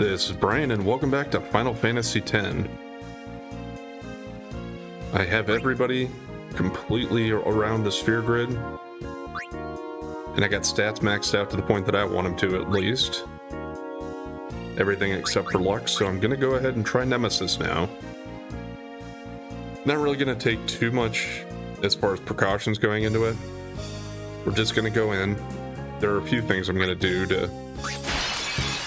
This is Brian, and welcome back to Final Fantasy X. I have everybody completely around the sphere grid, and I got stats maxed out to the point that I want them to, at least. Everything except for Lux, so I'm going to go ahead and try Nemesis now. Not really going to take too much as far as precautions going into it. We're just going to go in. There are a few things I'm going to do to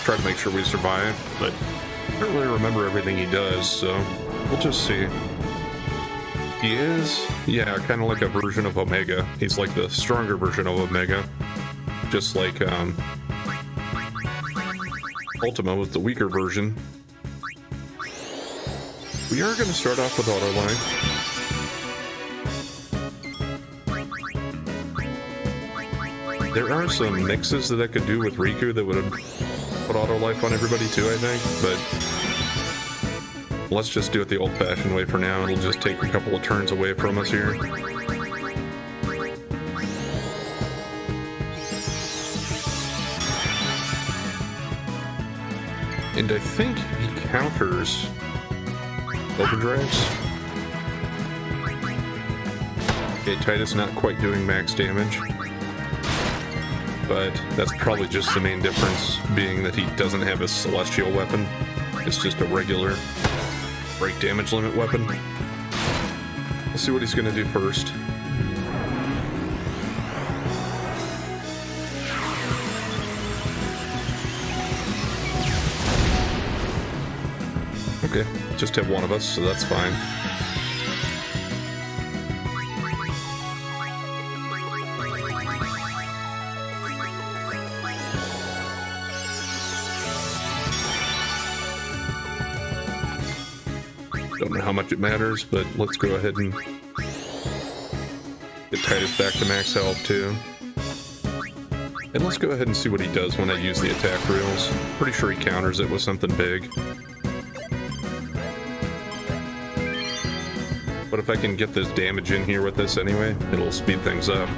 try to make sure we survive, but I don't really remember everything he does, so we'll just see. He is, yeah, kind of like a version of Omega. He's like the stronger version of Omega. Just like Ultima was the weaker version. We are going to start off with Auto Life. There are some mixes that I could do with Riku that would put Auto Life on everybody too, I think, but let's just do it the old-fashioned way for now. It'll just take a couple of turns away from us here. And I think he counters overdrives. Okay, Titus not quite doing max damage, but that's probably just the main difference, being that he doesn't have a celestial weapon. It's just a regular break damage limit weapon. Let's see what he's going to do first. Okay, just have one of us, so that's fine. Don't know how much it matters, but let's go ahead and get Titus back to max health too. And let's go ahead and see what he does when I use the attack reels. Pretty sure he counters it with something big. But if I can get this damage in here with this anyway, it'll speed things up.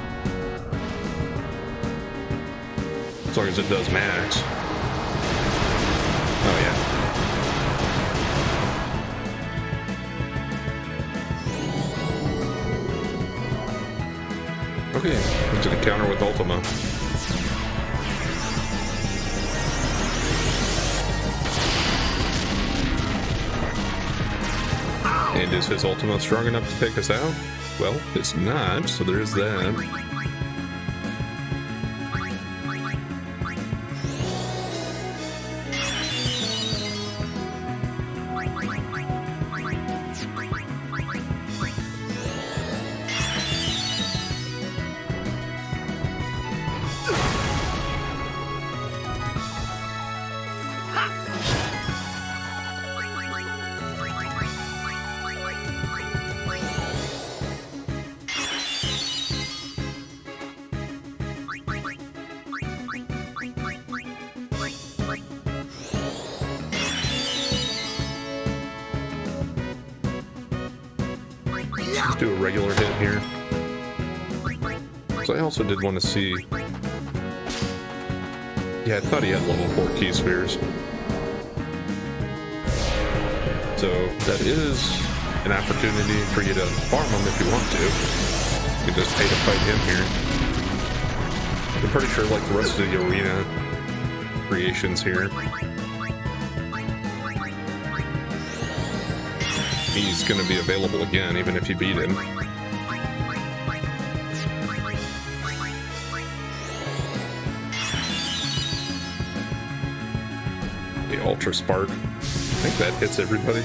As long as it does max. Oh yeah. Okay, into the counter with Ultima. And is his Ultima strong enough to take us out? Well, it's not, so there's that. Let's do a regular hit here. So I also did want to see... Yeah, I thought he had level 4 key spheres. So that is an opportunity for you to farm them if you want to. You can just pay to fight him here. I'm pretty sure like the rest of the arena creations here, he's going to be available again, even if you beat him. The Ultra Spark. I think that hits everybody.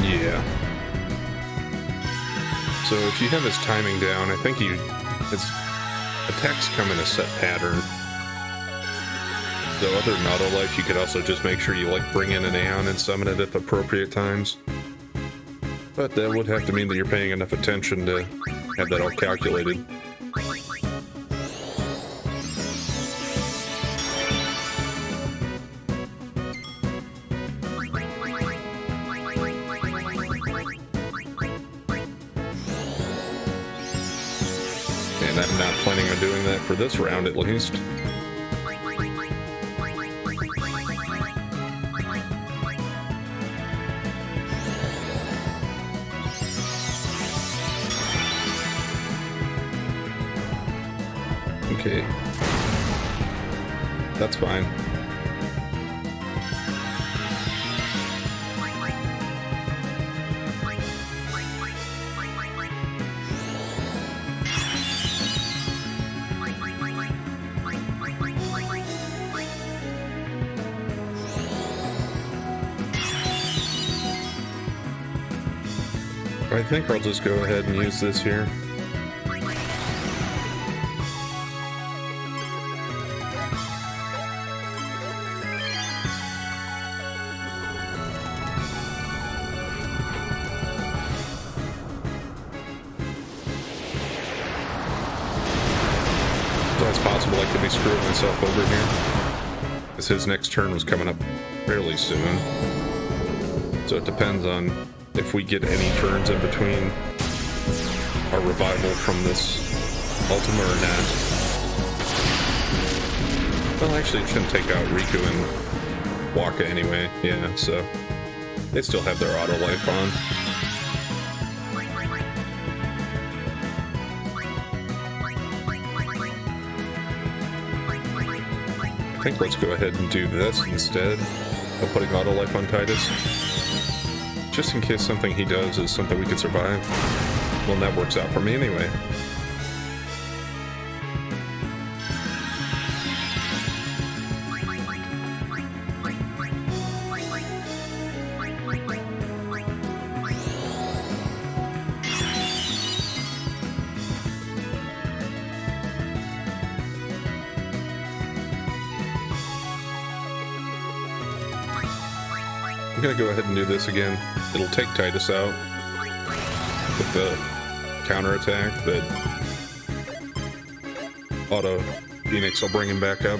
Yeah. So if you have his timing down, I think his attacks come in a set pattern. So other than Auto Life, you could also just make sure you like bring in an Aeon and summon it at the appropriate times. But that would have to mean that you're paying enough attention to have that all calculated. I'm not planning on doing that for this round, at least. Okay. That's fine. I think I'll just go ahead and use this here. So it's possible I could be screwing myself over here, because his next turn was coming up fairly soon. So it depends on if we get any turns in between our revival from this Ultima or not. Well, actually, it shouldn't take out Riku and Waka anyway. Yeah, so they still have their auto life on. I think let's go ahead and do this instead of putting auto life on Titus. Just in case something he does is something we can survive. Well, that works out for me anyway. I'm gonna go ahead and do this again. It'll take Titus out with the counterattack, but Auto Phoenix will bring him back up.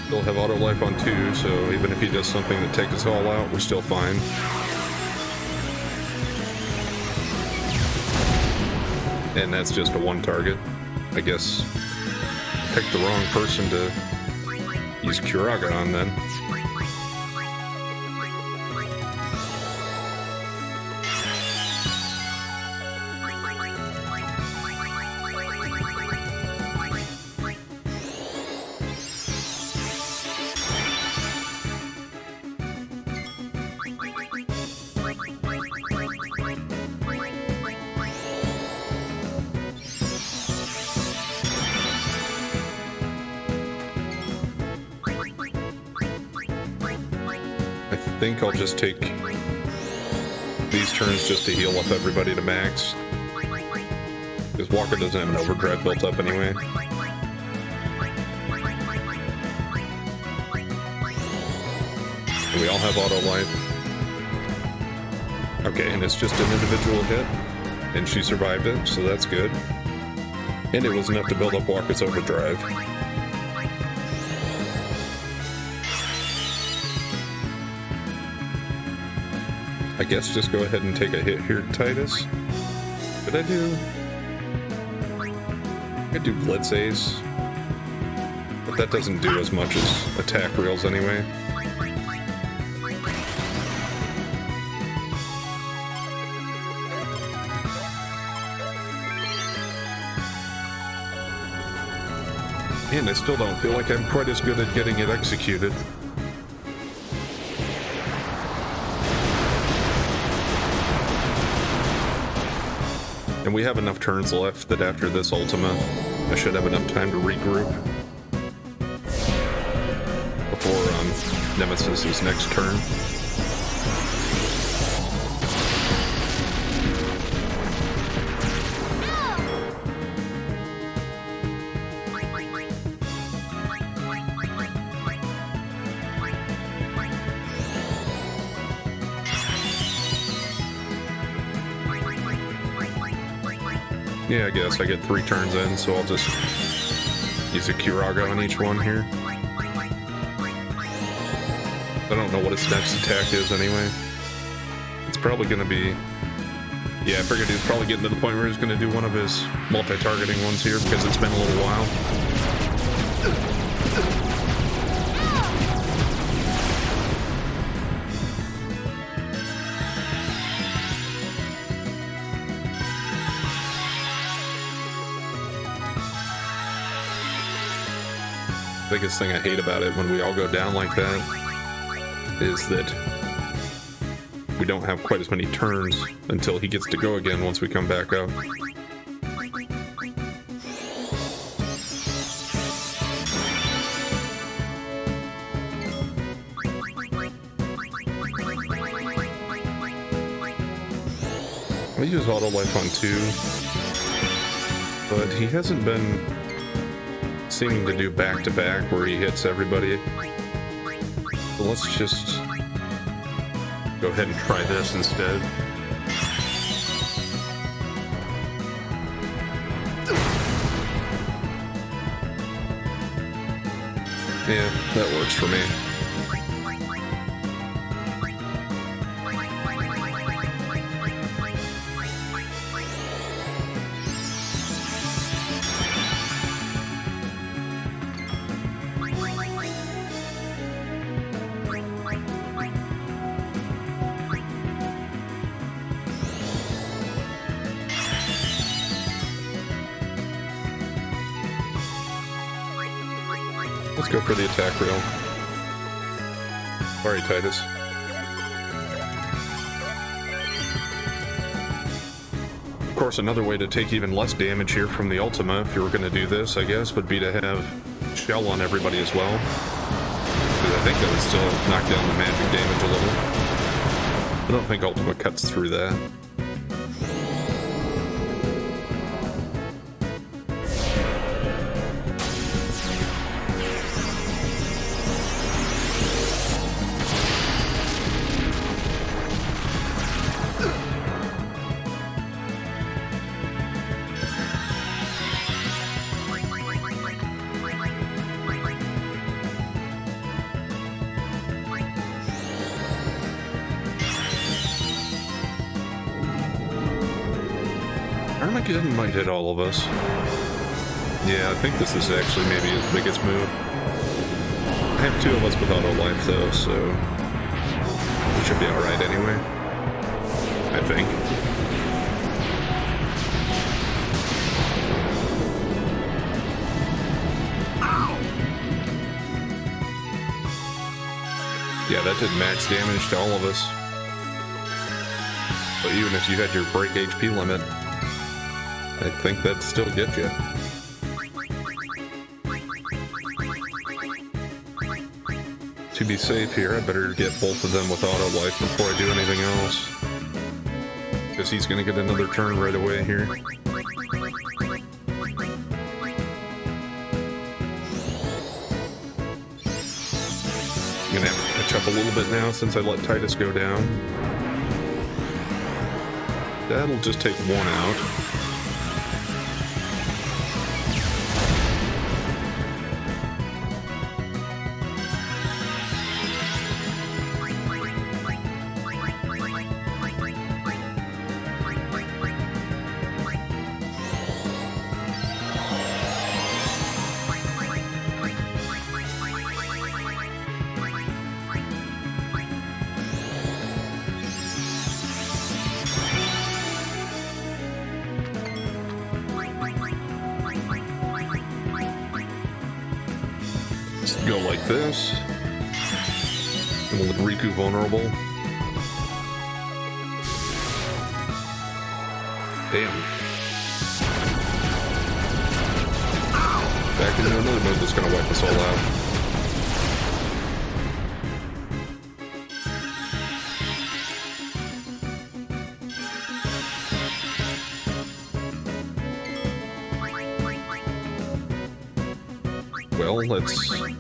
He'll have auto life on 2, so even if he does something that takes us all out, we're still fine. And that's just a 1 target. I guess I picked the wrong person to use Curaga on then. I think I'll just take these turns just to heal up everybody to max. Because Walker doesn't have an overdrive built up anyway. And we all have auto life. Okay, and it's just an individual hit. And she survived it, so that's good. And it was enough to build up Walker's overdrive. I guess just go ahead and take a hit here, Titus. Did I do? I do Blitz Ace. But that doesn't do as much as attack reels anyway. And I still don't feel like I'm quite as good at getting it executed. And we have enough turns left that after this Ultima, I should have enough time to regroup before Nemesis' next turn. Yeah, I guess I get 3 turns in, so I'll just use a Kiraga on each one here. I don't know what his next attack is anyway. It's probably going to be... Yeah, I figured he was probably getting to the point where he's going to do one of his multi-targeting ones here because it's been a little while. Biggest thing I hate about it when we all go down like that is that we don't have quite as many turns until he gets to go again once we come back up. I use auto life on 2, but he hasn't been seeming to do back-to-back where he hits everybody. So let's just go ahead and try this instead. Yeah, that works for me. Let's go for the attack rail. Sorry, Titus. Of course, another way to take even less damage here from the Ultima, if you were going to do this, I guess, would be to have Shell on everybody as well. Because I think that would still knock down the magic damage a little. I don't think Ultima cuts through that. Armageddon might hit all of us. Yeah, I think this is actually maybe his biggest move. I have 2 of us with auto life though, so we should be alright anyway. I think. Yeah, that did max damage to all of us. But even if you had your break HP limit, I think that'd still get you. To be safe here, I better get both of them with auto life before I do anything else. Because he's going to get another turn right away here. I'm going to have to catch up a little bit now since I let Titus go down. That'll just take 1 out. Go like this, and we'll Riku vulnerable. Damn. back into another move that's gonna wipe us all out. Well, let's do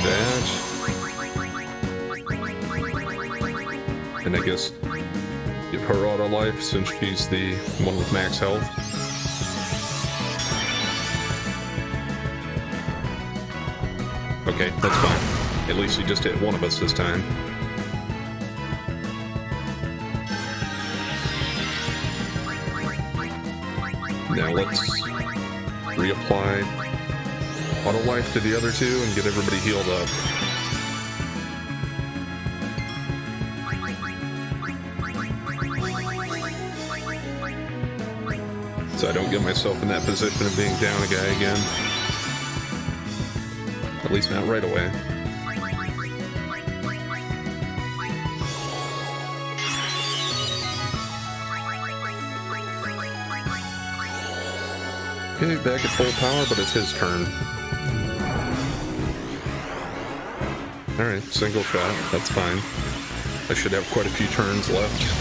that. And I guess give her auto life since she's the one with max health. Okay, that's fine. At least he just hit one of us this time. Now let's reapply auto life to the other two and get everybody healed up. So I don't get myself in that position of being down a guy again. At least not right away. Okay, back at full power, but it's his turn. Alright, single shot, that's fine. I should have quite a few turns left.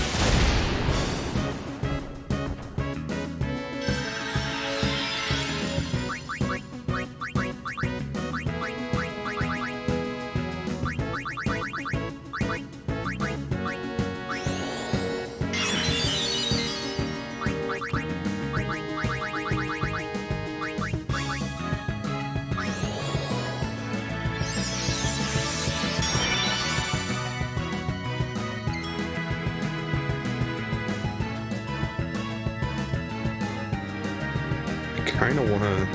Kinda wanna...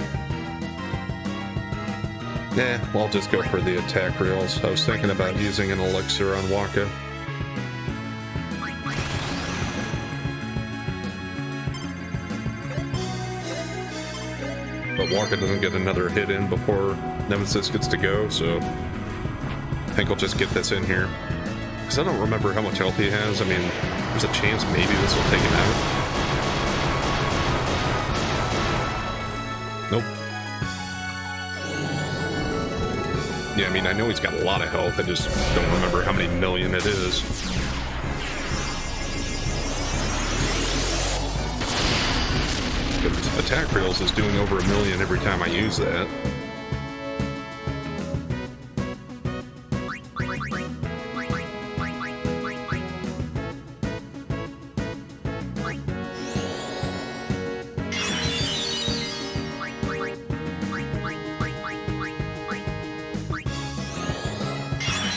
Nah, I'll just go for the attack reels. I was thinking about using an elixir on Waka. But Waka doesn't get another hit in before Nemesis gets to go, so I think I'll just get this in here. Because I don't remember how much health he has. I mean, there's a chance maybe this will take him out. Nope. Yeah, I mean, I know he's got a lot of health, I just don't remember how many million it is. But attack reels is doing over 1 million every time I use that.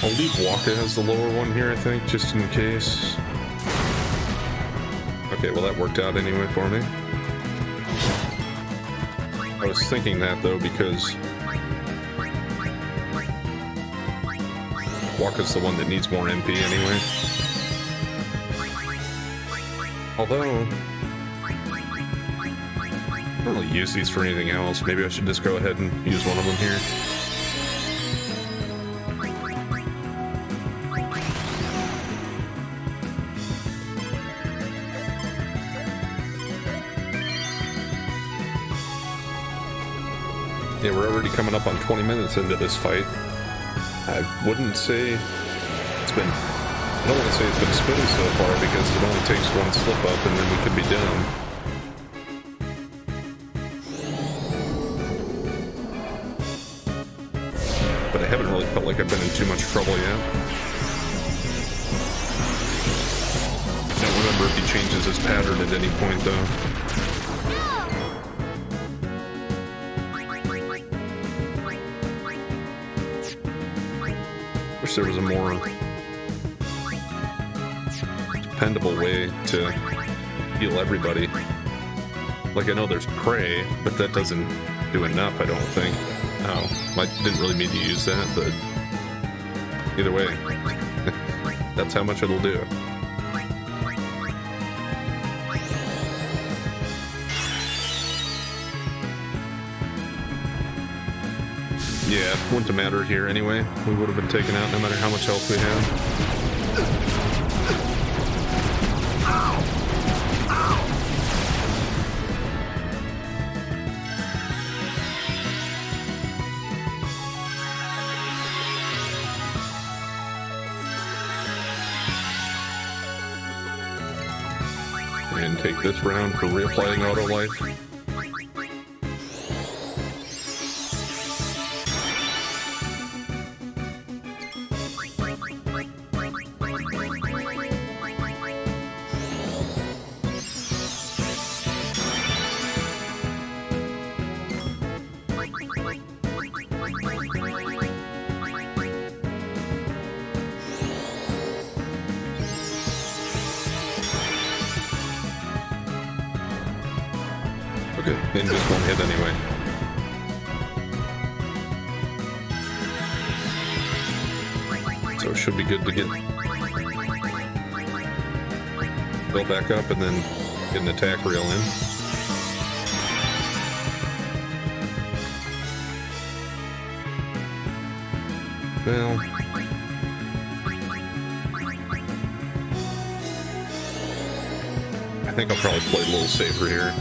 I'll leave Waka as the lower one here, I think, just in case. Okay, well that worked out anyway for me. I was thinking that, though, because Waka's the one that needs more MP anyway. Although, I don't really use these for anything else. Maybe I should just go ahead and use one of them here. Yeah, we're already coming up on 20 minutes into this fight. I wouldn't say it's been... I don't want to say it's been smooth so far because it only takes one slip up and then we could be done. But I haven't really felt like I've been in too much trouble yet. I don't remember if he changes his pattern at any point though. There was a more dependable way to heal everybody. Like, I know there's Prey, but that doesn't do enough, I don't think. Oh, I didn't really mean to use that, but either way, that's how much it'll do. Yeah, it wouldn't have mattered here anyway. We would have been taken out no matter how much health we had. And take this round for reapplying auto life. Okay, and just one hit anyway. So it should be good to get build back up and then get an attack reel in. Well, I think I'll probably play a little safer here.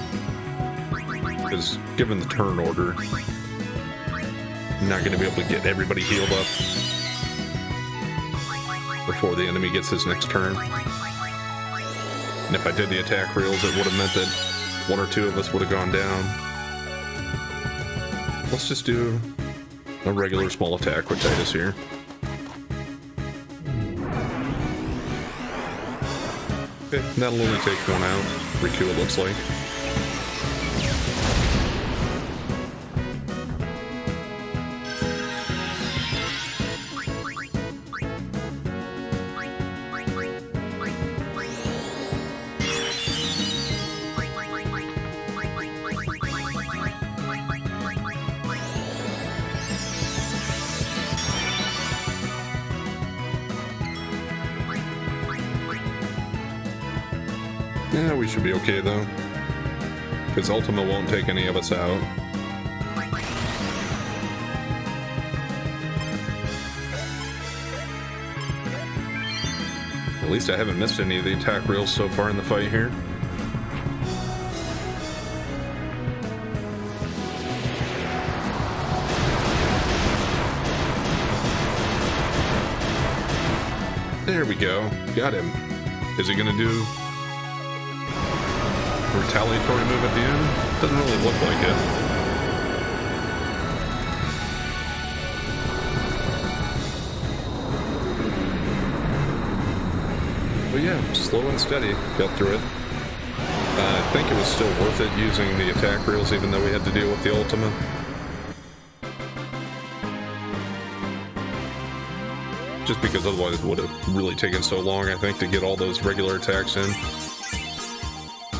Because given the turn order, I'm not going to be able to get everybody healed up before the enemy gets his next turn. And if I did the attack reels, it would have meant that one or two of us would have gone down. Let's just do a regular small attack with Titus here. Okay, that'll only take one out. Riku, it looks like. Yeah, we should be okay though, because Ultima won't take any of us out. At least I haven't missed any of the attack reels so far in the fight here. There we go. Got him. Is he gonna do retaliatory move at the end? Doesn't really look like it. But yeah, slow and steady, got through it. I think it was still worth it using the attack reels even though we had to deal with the Ultima. Just because otherwise it would have really taken so long, I think, to get all those regular attacks in.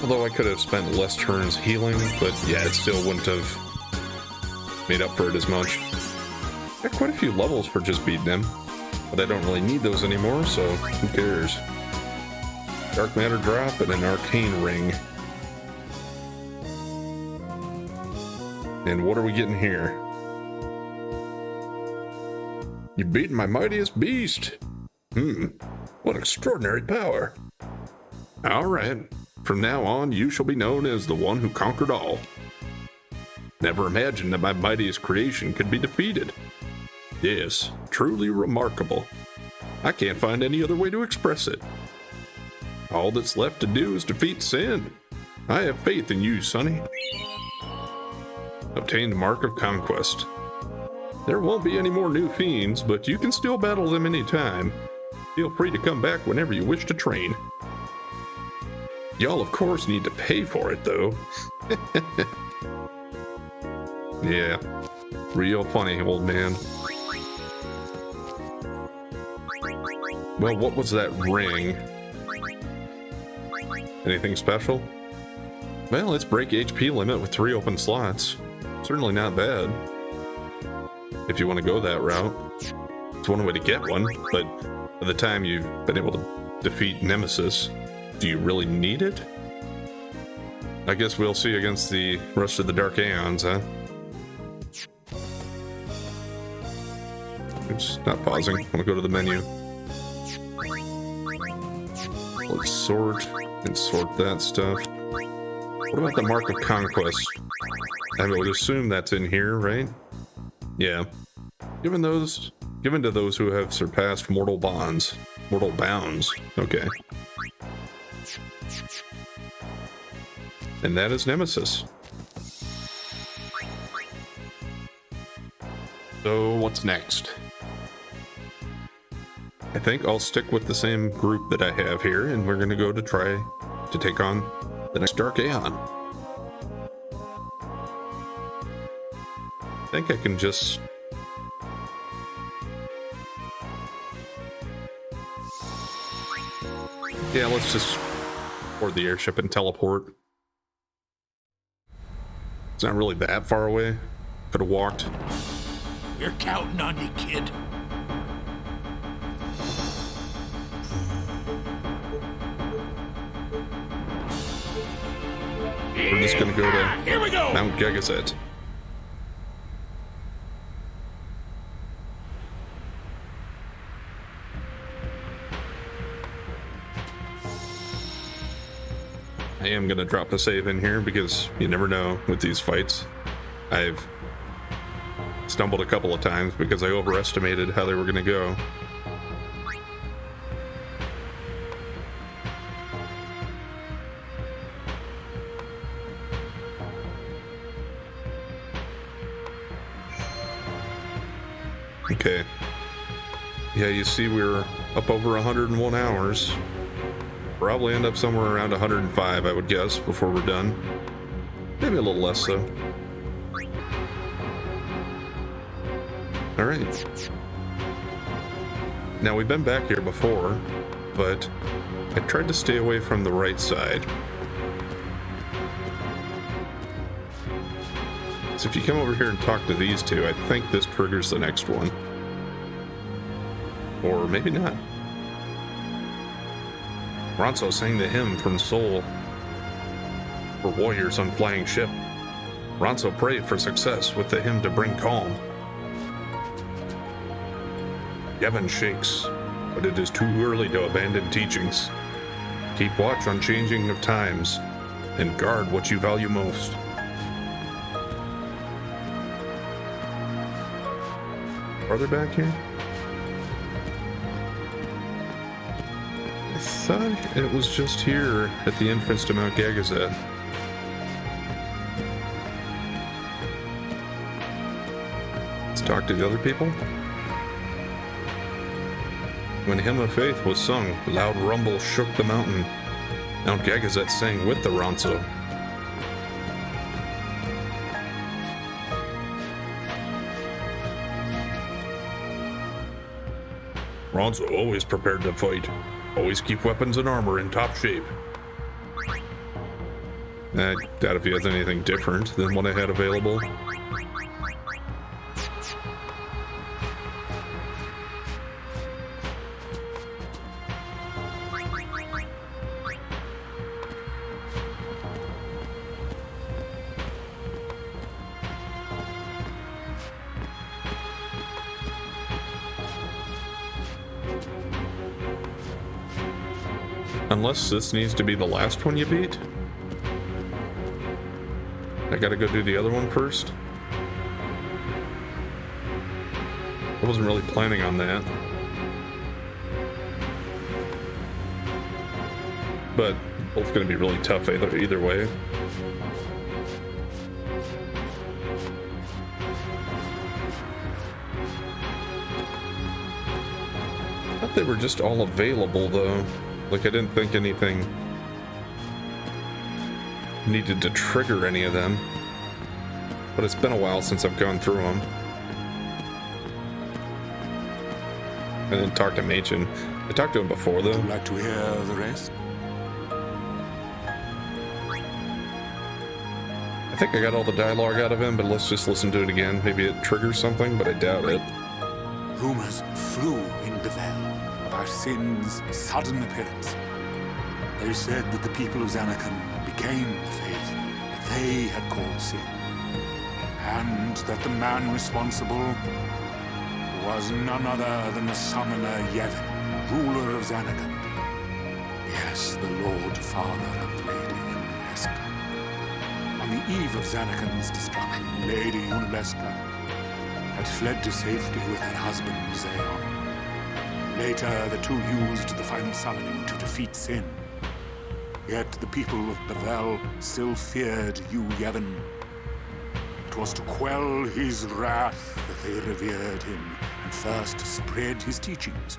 Although I could have spent less turns healing, but yeah, it still wouldn't have made up for it as much. Got quite a few levels for just beating him, but I don't really need those anymore, so who cares? Dark Matter Drop and an Arcane Ring. And what are we getting here? You beat my mightiest beast! What extraordinary power! Alright. From now on, you shall be known as the one who conquered all. Never imagined that my mightiest creation could be defeated. Yes, truly remarkable. I can't find any other way to express it. All that's left to do is defeat sin. I have faith in you, Sonny. Obtained Mark of Conquest. There won't be any more new fiends, but you can still battle them anytime. Feel free to come back whenever you wish to train. Y'all, of course, need to pay for it, though. Yeah, real funny, old man. Well, what was that ring? Anything special? Well, it's break HP limit with 3 open slots. Certainly not bad. If you want to go that route. It's one way to get one, but by the time you've been able to defeat Nemesis, do you really need it? I guess we'll see against the rest of the Dark Aeons, huh? Oops, not pausing. I want to go to the menu. Let's sort and sort that stuff. What about the Mark of Conquest? I would assume that's in here, right? Yeah. Given to those who have surpassed mortal bounds. Okay. And that is Nemesis. So what's next? I think I'll stick with the same group that I have here, and we're going to go to try to take on the next Dark Aeon. I think I can just... Yeah, let's just board the airship and teleport. It's not really that far away. Could have walked. We're counting on you, kid. We're just gonna go to Here we go. Mount Gegazet. I am gonna drop a save in here because you never know with these fights. I've stumbled a couple of times because I overestimated how they were gonna go. Okay. Yeah, you see we're up over 101 hours. Probably end up somewhere around 105, I would guess, before we're done. Maybe a little less so. Alright. Now, we've been back here before, but I tried to stay away from the right side. So if you come over here and talk to these two, I think this triggers the next one. Or maybe not. Ronso sang the hymn from Seoul for warriors on flying ship. Ronso prayed for success with the hymn to bring calm. Yevon shakes, but it is too early to abandon teachings. Keep watch on changing of times, and guard what you value most. Farther back here? I thought it was just here at the entrance to Mount Gegazet. Let's talk to the other people. When Hymn of Faith was sung, loud rumble shook the mountain. Mount Gegazet sang with the Ronso. Ronso always prepared to fight. Always keep weapons and armor in top shape. I doubt if he has anything different than what I had available. Unless this needs to be the last one you beat. I gotta go do the other one first. I wasn't really planning on that. But both gonna be really tough either way. I thought they were just all available though. Like, I didn't think anything needed to trigger any of them. But it's been a while since I've gone through them. And then talked to Machen. I talked to him before, though. Would you like to hear the rest? I think I got all the dialogue out of him, but let's just listen to it again. Maybe it triggers something, but I doubt it. Rumors flew in Bevel about Sin's sudden appearance. They said that the people of Zanarkand became the faith that they had called Sin, and that the man responsible was none other than the summoner Yevon, ruler of Zanarkand. Yes, the Lord Father of Lady Unaleska. On the eve of Zanarkand's destruction, Lady Unaleska had fled to safety with her husband Aeon. Later, the two used the final summoning to defeat Sin. Yet the people of Bavel still feared you, Yevon. It was to quell his wrath that they revered him and first spread his teachings.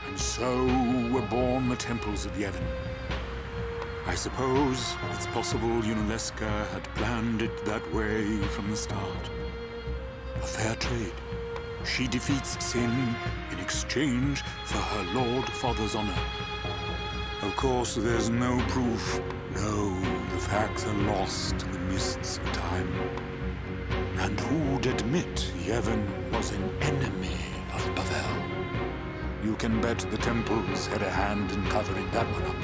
And so were born the temples of Yevon. I suppose it's possible Yunalesca had planned it that way from the start. A fair trade. She defeats sin in exchange for her Lord Father's honor. Of course, there's no proof. No, the facts are lost in the mists of time. And who'd admit Yevon was an enemy of Bavel? You can bet the temples had a hand in covering that one up.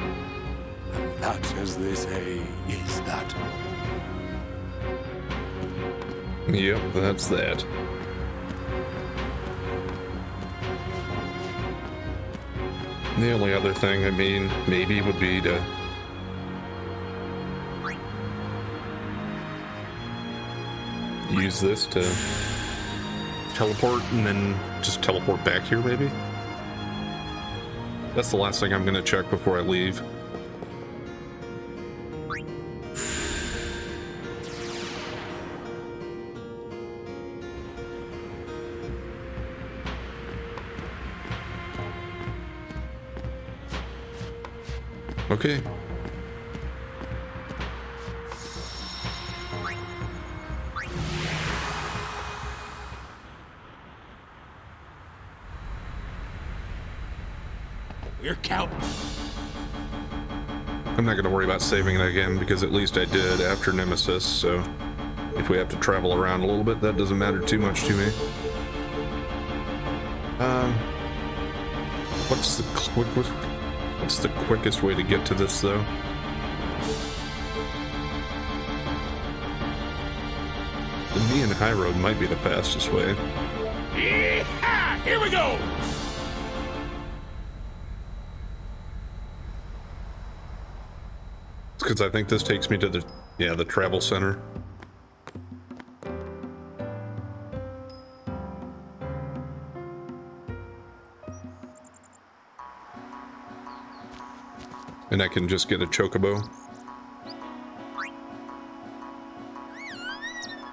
And that, as they say, is that. Yep, that's that. The only other thing, I mean, maybe would be to use this to teleport and then just teleport back here, maybe? That's the last thing I'm gonna check before I leave. Okay. We're counting. I'm not going to worry about saving it again because at least I did after Nemesis, so if we have to travel around a little bit, that doesn't matter too much to me. What's the quickest way to get to this, though? The Neon High Road might be the fastest way. Yeah! Here we go! It's because I think this takes me to the travel center. And I can just get a chocobo.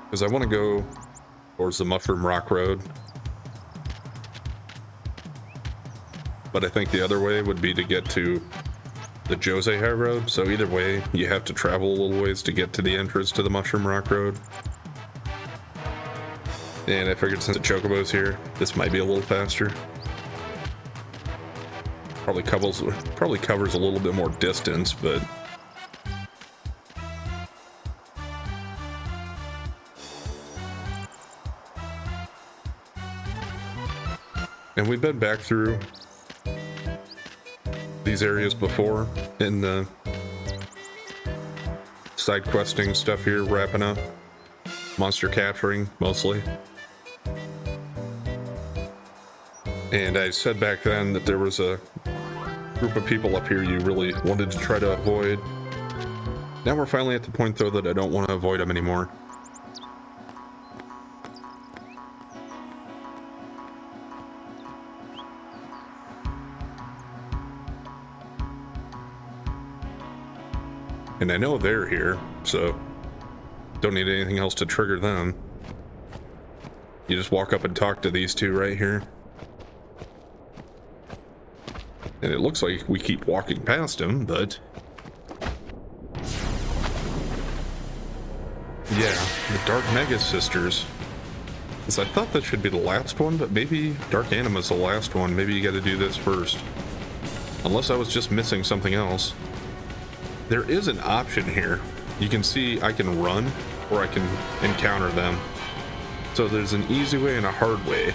Because I want to go towards the Mushroom Rock Road. But I think the other way would be to get to the Jose High Road. So either way, you have to travel a little ways to get to the entrance to the Mushroom Rock Road. And I figured since the chocobo's here, this might be a little faster. Probably covers a little bit more distance, but and we've been back through these areas before in the side questing stuff here, wrapping up monster capturing mostly. And I said back then that there was a group of people up here you really wanted to try to avoid. Now we're finally at the point, though, that I don't want to avoid them anymore. And I know they're here, so don't need anything else to trigger them. You just walk up and talk to these two right here. And it looks like we keep walking past him, but yeah, the Dark Mega Sisters. Because I thought that should be the last one, but maybe Dark Anima's the last one. Maybe you gotta do this first. Unless I was just missing something else. There is an option here. You can see I can run, or I can encounter them. So there's an easy way and a hard way.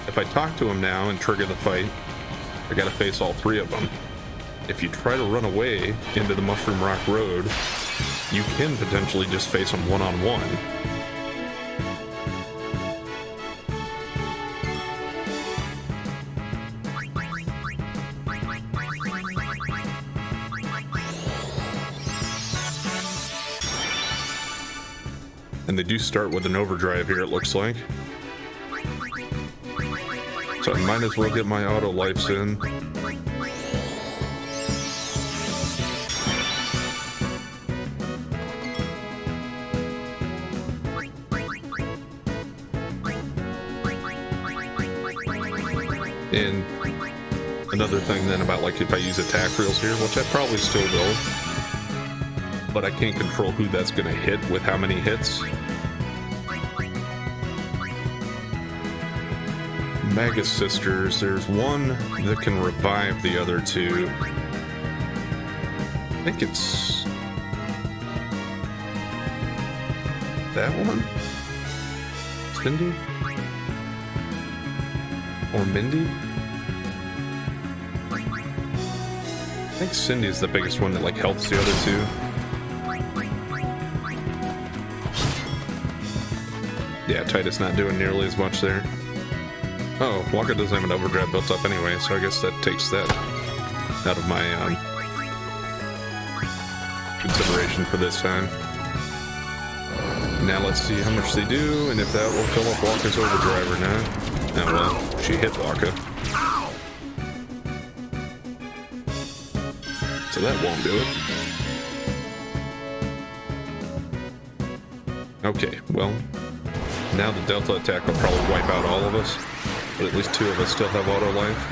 If I talk to him now and trigger the fight, I gotta face all three of them. If you try to run away into the Mushroom Rock Road, you can potentially just face them one-on-one. And they do start with an overdrive here, it looks like. So I might as well get my auto lives in. And another thing then about like if I use attack reels here, which I probably still will, but I can't control who that's going to hit with how many hits. Mega Sisters, there's one that can revive the other two. I think it's that one? Cindy? Or Mindy? I think Cindy's the biggest one that like helps the other two. Yeah, Titus not doing nearly as much there. Oh, Waka doesn't have an overdrive built up anyway, so I guess that takes that out of my consideration for this time. Now let's see how much they do, and if that will fill up Waka's overdrive or not. Oh well, she hit Waka. So that won't do it. Okay, well, now the Delta attack will probably wipe out all of us, but at least two of us still have auto life.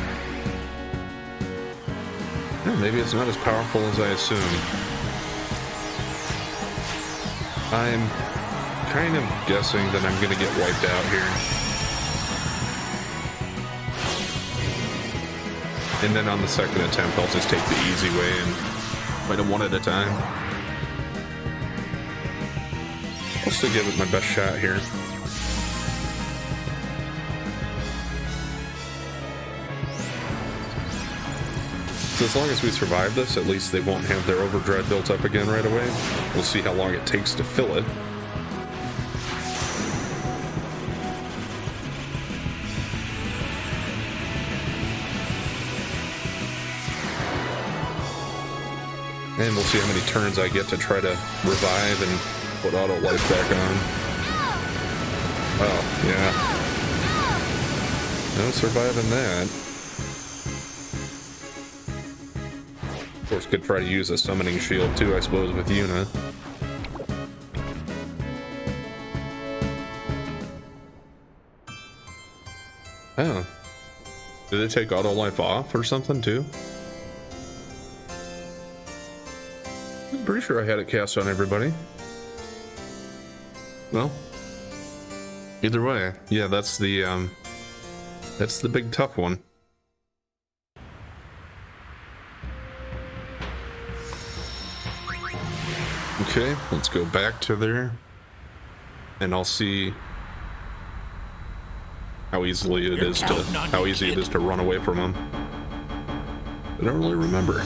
Yeah, maybe it's not as powerful as I assumed. I'm kind of guessing that I'm gonna get wiped out here. And then on the second attempt, I'll just take the easy way and fight them one at a time. I'll still give it my best shot here. So as long as we survive this, at least they won't have their overdrive built up again right away. We'll see how long it takes to fill it. And we'll see how many turns I get to try to revive and put auto life back on. Oh, yeah. No surviving that. Of course, could try to use a summoning shield too, I suppose, with Yuna. Oh. Did it take auto life off or something too? I'm pretty sure I had it cast on everybody. Well, either way, yeah, that's the big tough one. Okay, let's go back to there, and I'll see how easy it is to run away from them. I don't really remember.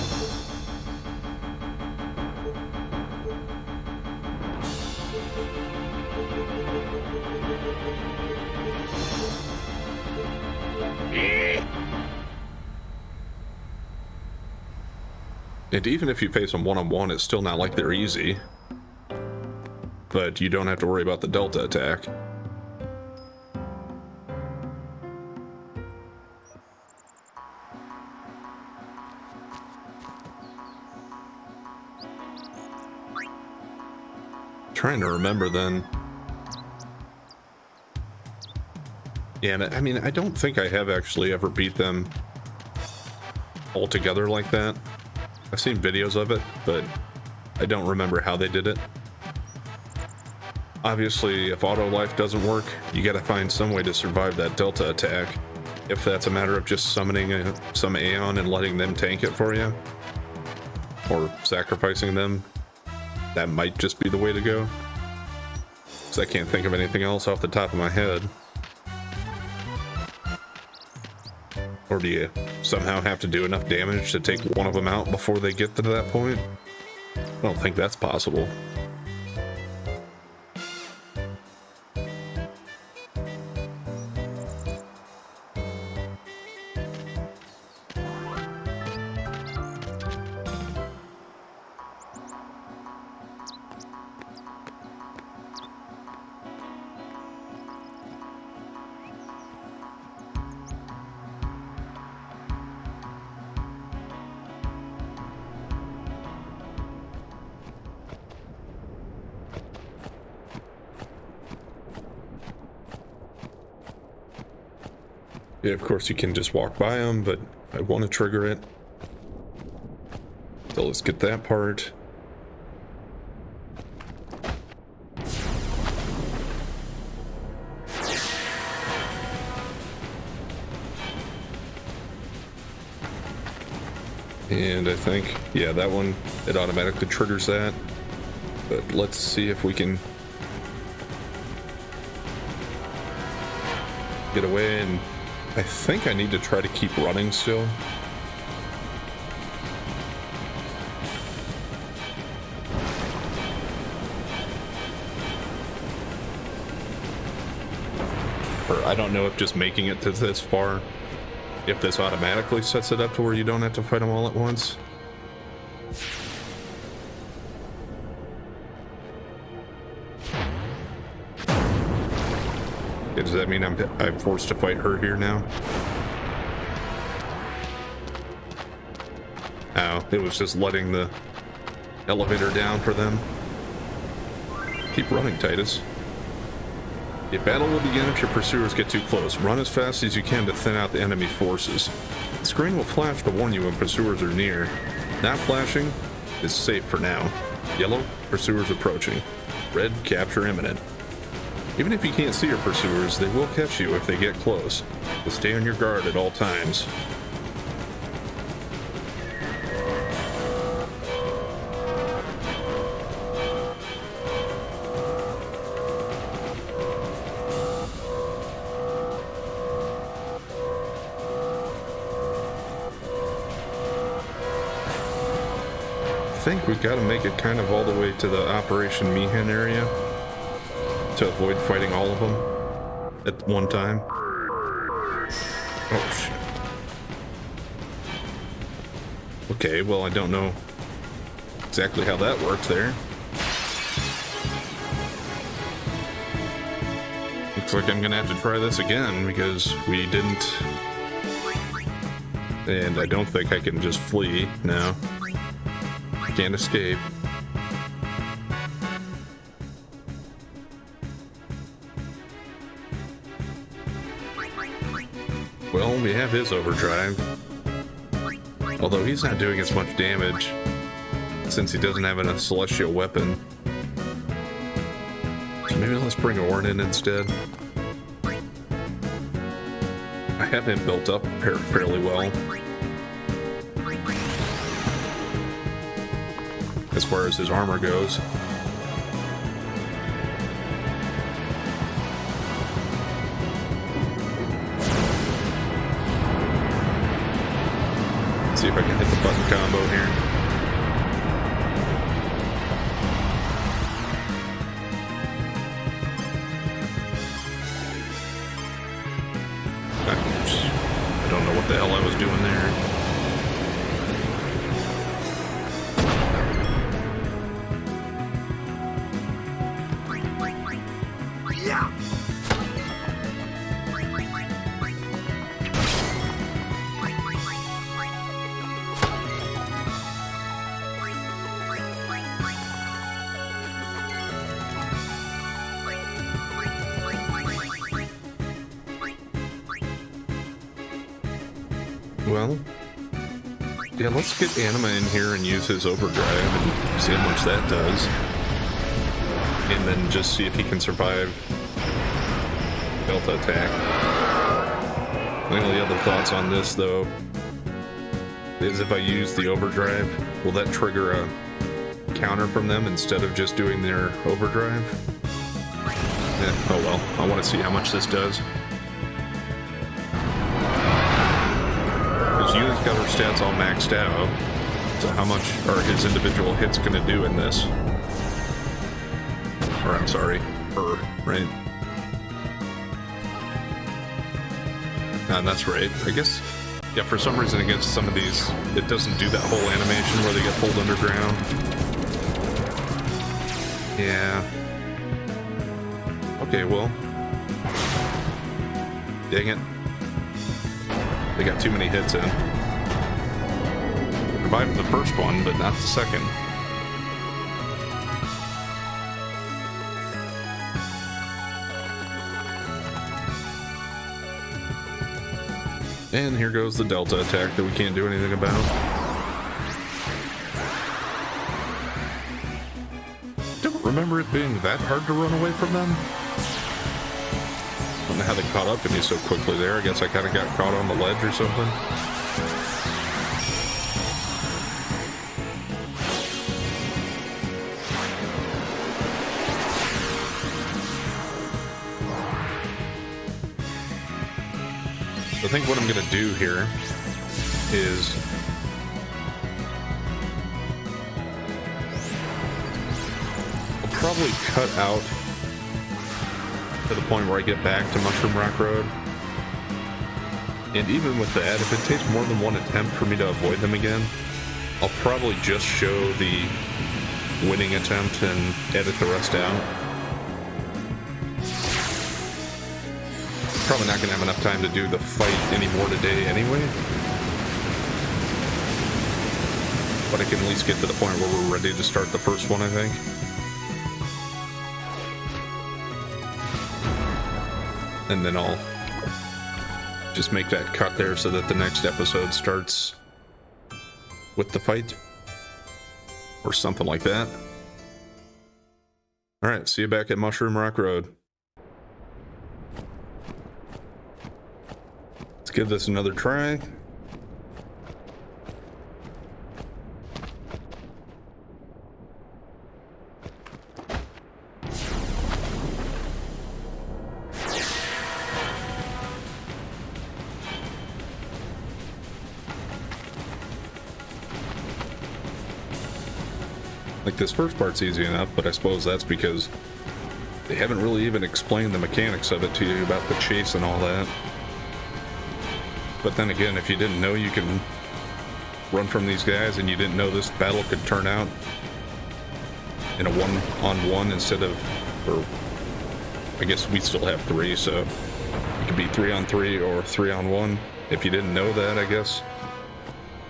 And even if you face them one-on-one, it's still not like they're easy. But you don't have to worry about the Delta attack. Trying to remember then. Yeah, I mean, I don't think I have actually ever beat them all together like that. I've seen videos of it, but I don't remember how they did it. Obviously, if auto life doesn't work, you gotta find some way to survive that Delta attack. If that's a matter of just summoning some Aeon and letting them tank it for you, or sacrificing them, that might just be the way to go. Because I can't think of anything else off the top of my head. Or do you somehow have to do enough damage to take one of them out before they get to that point? I don't think that's possible. Yeah, of course you can just walk by them, but I want to trigger it. So let's get that part. And I think, yeah, that one, it automatically triggers that. But let's see if we can get away, and I think I need to try to keep running still. Or I don't know if just making it to this far, if this automatically sets it up to where you don't have to fight them all at once. Okay, does that mean I'm forced to fight her here now? Oh, it was just letting the elevator down for them. Keep running, Titus. A battle will begin if your pursuers get too close. Run as fast as you can to thin out the enemy forces. The screen will flash to warn you when pursuers are near. Not flashing is safe for now. Yellow, pursuers approaching. Red, capture imminent. Even if you can't see your pursuers, they will catch you if they get close. So stay on your guard at all times. I think we've got to make it kind of all the way to the Operation Meehan area to avoid fighting all of them at one time. Oh shit. Okay, well, I don't know exactly how that worked there. Looks like I'm gonna have to try this again because we didn't. And I don't think I can just flee now. Can't escape. Well, we have his overdrive. Although he's not doing as much damage since he doesn't have a celestial weapon. So maybe let's bring Orn in instead. I have him built up fairly well. As far as his armor goes. Let's see if I can hit the button combo here. I don't know what the hell I was doing there. Well, yeah, let's get Anima in here and use his overdrive and see how much that does. And then just see if he can survive Delta attack. My only other thoughts on this, though, is if I use the overdrive, will that trigger a counter from them instead of just doing their overdrive? Yeah, oh well, I want to see how much this does. Unit's got her stats all maxed out, so how much are his individual hits going to do in this? Or I'm sorry, her, right? That's right. I guess, yeah, for some reason against some of these, it doesn't do that whole animation where they get pulled underground. Yeah. Okay, well. Dang it. They got too many hits in. Survived the first one, but not the second. And here goes the Delta attack that we can't do anything about. Don't remember it being that hard to run away from them. I don't know how they caught up to me so quickly there. I guess I kind of got caught on the ledge or something. I think what I'm going to do here is I'll probably cut out to the point where I get back to Mushroom Rock Road. And even with that, if it takes more than one attempt for me to avoid them again, I'll probably just show the winning attempt and edit the rest out. Probably not going to have enough time to do the fight anymore today anyway. But I can at least get to the point where we're ready to start the first one, I think. And then I'll just make that cut there so that the next episode starts with the fight. Or something like that. Alright, see you back at Mushroom Rock Road. Let's give this another try. Like, this first part's easy enough, but I suppose that's because they haven't really even explained the mechanics of it to you about the chase and all that. But then again, if you didn't know you can run from these guys and you didn't know this battle could turn out in a one-on-one instead of, or I guess we still have three, so it could be 3-on-3 or 3-on-1. If you didn't know that, I guess,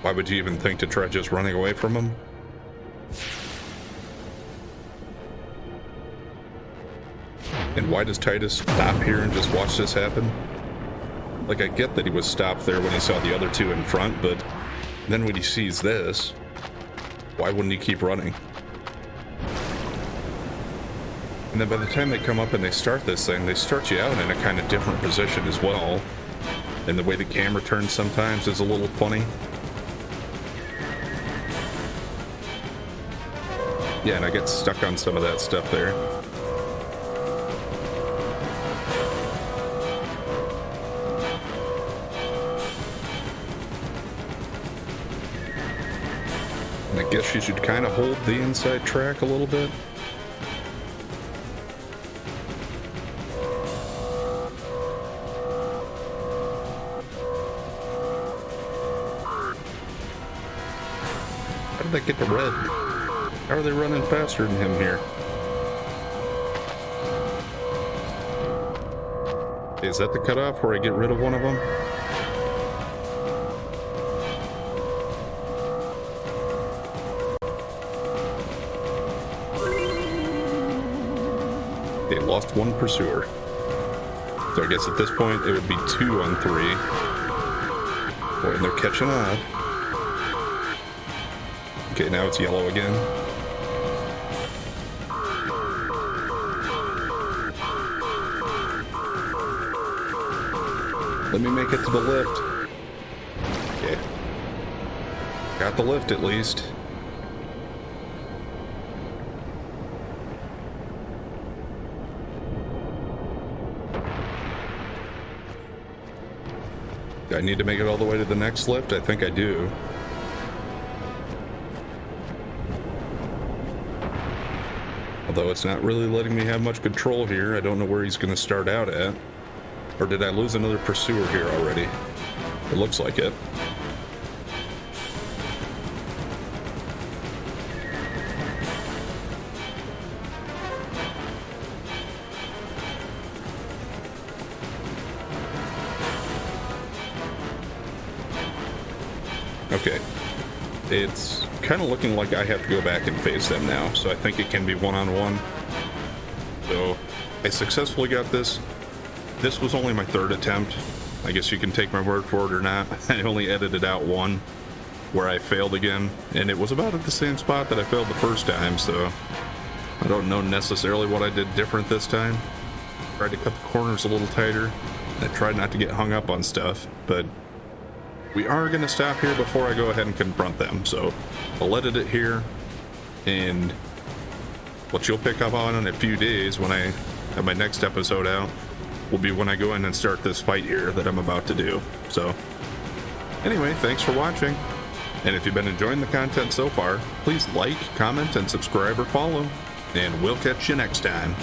why would you even think to try just running away from them? And why does Titus stop here and just watch this happen? Like, I get that he was stopped there when he saw the other two in front, but then when he sees this, why wouldn't he keep running? And then by the time they come up and they start this thing, they start you out in a kind of different position as well. And the way the camera turns sometimes is a little funny. Yeah, and I get stuck on some of that stuff there. I guess you should kind of hold the inside track a little bit. How did that get to red? How are they running faster than him here? Okay, is that the cutoff where I get rid of one of them? Okay, lost one pursuer. So I guess at this point it would be 2-on-3. Boy, and they're catching up. Okay, now it's yellow again. Let me make it to the lift. Okay. Got the lift at least. Do I need to make it all the way to the next lift? I think I do. Although it's not really letting me have much control here. I don't know where he's going to start out at. Or did I lose another pursuer here already? It looks like it. Okay. It's kind of looking like I have to go back and face them now, so I think it can be one-on-one. So I successfully got this. This was only my third attempt. I guess you can take my word for it or not. I only edited out one where I failed again, and it was about at the same spot that I failed the first time, so I don't know necessarily what I did different this time. Tried to cut the corners a little tighter. I tried not to get hung up on stuff, but we are going to stop here before I go ahead and confront them, so I'll edit it here, and what you'll pick up on in a few days when I have my next episode out will be when I go in and start this fight here that I'm about to do. So anyway, thanks for watching, and if you've been enjoying the content so far, please like, comment, and subscribe or follow, and we'll catch you next time.